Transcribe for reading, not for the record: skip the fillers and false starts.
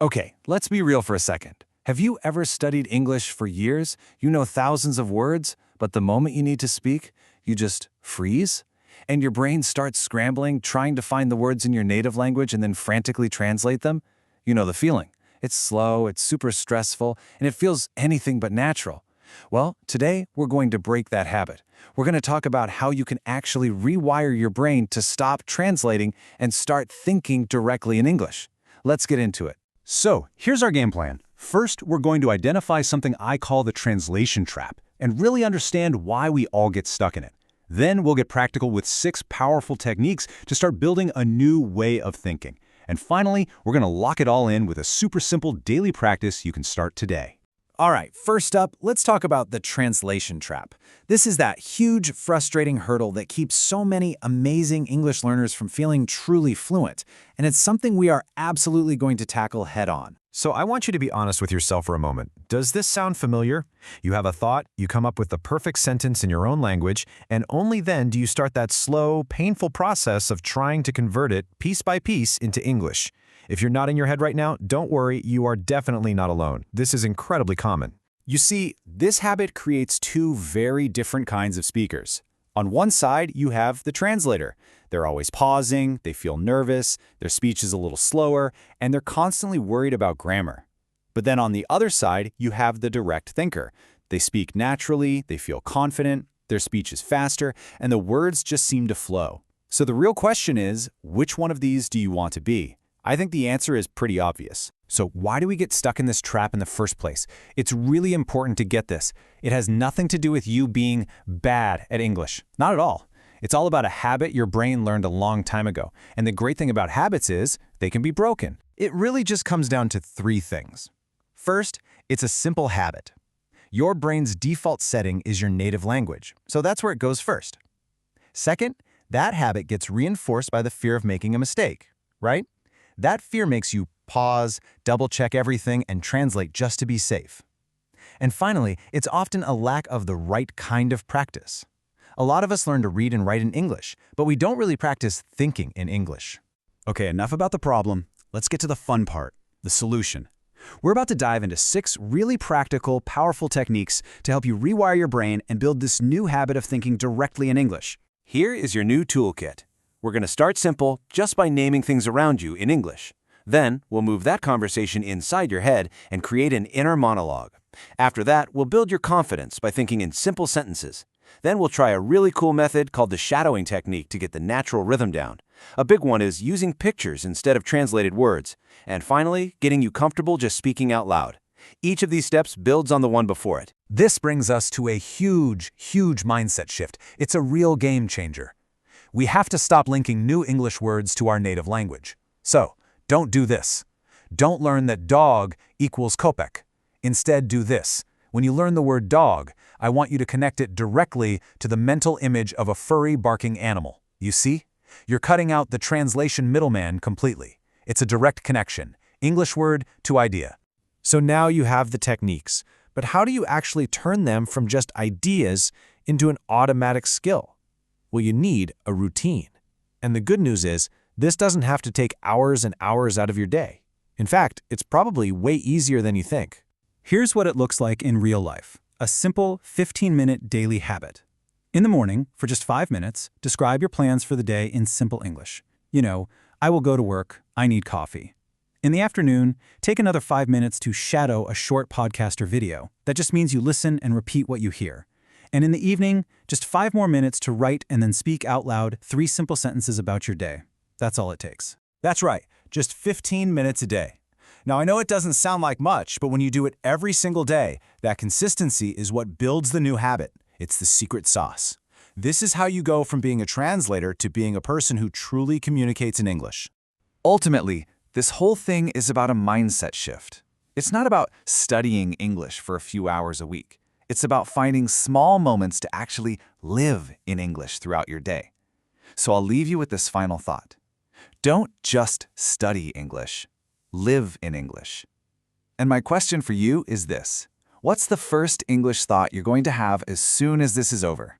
Okay, let's be real for a second. Have you ever studied English for years? You know thousands of words, but the moment you need to speak, you just freeze? And your brain starts scrambling, trying to find the words in your native language and then frantically translate them? You know the feeling. It's slow, it's super stressful, and it feels anything but natural. Well, today we're going to break that habit. We're going to talk about how you can actually rewire your brain to stop translating and start thinking directly in English. Let's get into it. So, here's our game plan. First, we're going to identify something I call the translation trap and really understand why we all get stuck in it. Then we'll get practical with 6 powerful techniques to start building a new way of thinking. And finally, we're going to lock it all in with a super simple daily practice you can start today. All right, first up, let's talk about the translation trap. This is that huge, frustrating hurdle that keeps so many amazing English learners from feeling truly fluent, and it's something we are absolutely going to tackle head-on. So I want you to be honest with yourself for a moment. Does this sound familiar? You have a thought, you come up with the perfect sentence in your own language, and only then do you start that slow, painful process of trying to convert it piece by piece into English. If you're nodding your head right now, don't worry, you are definitely not alone. This is incredibly common. You see, this habit creates 2 very different kinds of speakers. On one side, you have the translator. They're always pausing, they feel nervous, their speech is a little slower, and they're constantly worried about grammar. But then on the other side, you have the direct thinker. They speak naturally, they feel confident, their speech is faster, and the words just seem to flow. So the real question is, which one of these do you want to be? I think the answer is pretty obvious. So why do we get stuck in this trap in the first place? It's really important to get this. It has nothing to do with you being bad at English. Not at all. It's all about a habit your brain learned a long time ago. And the great thing about habits is they can be broken. It really just comes down to 3 things. First, it's a simple habit. Your brain's default setting is your native language, so that's where it goes first. Second, that habit gets reinforced by the fear of making a mistake, right? That fear makes you pause, double-check everything, and translate just to be safe. And finally, it's often a lack of the right kind of practice. A lot of us learn to read and write in English, but we don't really practice thinking in English. Okay, enough about the problem. Let's get to the fun part, the solution. We're about to dive into 6 really practical, powerful techniques to help you rewire your brain and build this new habit of thinking directly in English. Here is your new toolkit. We're going to start simple just by naming things around you in English. Then, we'll move that conversation inside your head and create an inner monologue. After that, we'll build your confidence by thinking in simple sentences. Then we'll try a really cool method called the shadowing technique to get the natural rhythm down. A big one is using pictures instead of translated words. And finally, getting you comfortable just speaking out loud. Each of these steps builds on the one before it. This brings us to a huge mindset shift. It's a real game changer. We have to stop linking new English words to our native language. So, don't do this. Don't learn that dog equals Kopek. Instead, do this. When you learn the word dog, I want you to connect it directly to the mental image of a furry barking animal. You see? You're cutting out the translation middleman completely. It's a direct connection, English word to idea. So now you have the techniques, but how do you actually turn them from just ideas into an automatic skill? Well, you need a routine. And the good news is, this doesn't have to take hours and hours out of your day. In fact, it's probably way easier than you think. Here's what it looks like in real life. A simple 15-minute daily habit. In the morning, for just 5 minutes, describe your plans for the day in simple English. You know, I will go to work, I need coffee. In the afternoon, take another 5 minutes to shadow a short podcast or video. That just means you listen and repeat what you hear. And in the evening, just 5 more minutes to write and then speak out loud 3 simple sentences about your day. That's all it takes. That's right, just 15 minutes a day. Now, I know it doesn't sound like much, but when you do it every single day, that consistency is what builds the new habit. It's the secret sauce. This is how you go from being a translator to being a person who truly communicates in English. Ultimately, this whole thing is about a mindset shift. It's not about studying English for a few hours a week. It's about finding small moments to actually live in English throughout your day. So I'll leave you with this final thought. Don't just study English. Live in English. And my question for you is this. What's the first English thought you're going to have as soon as this is over?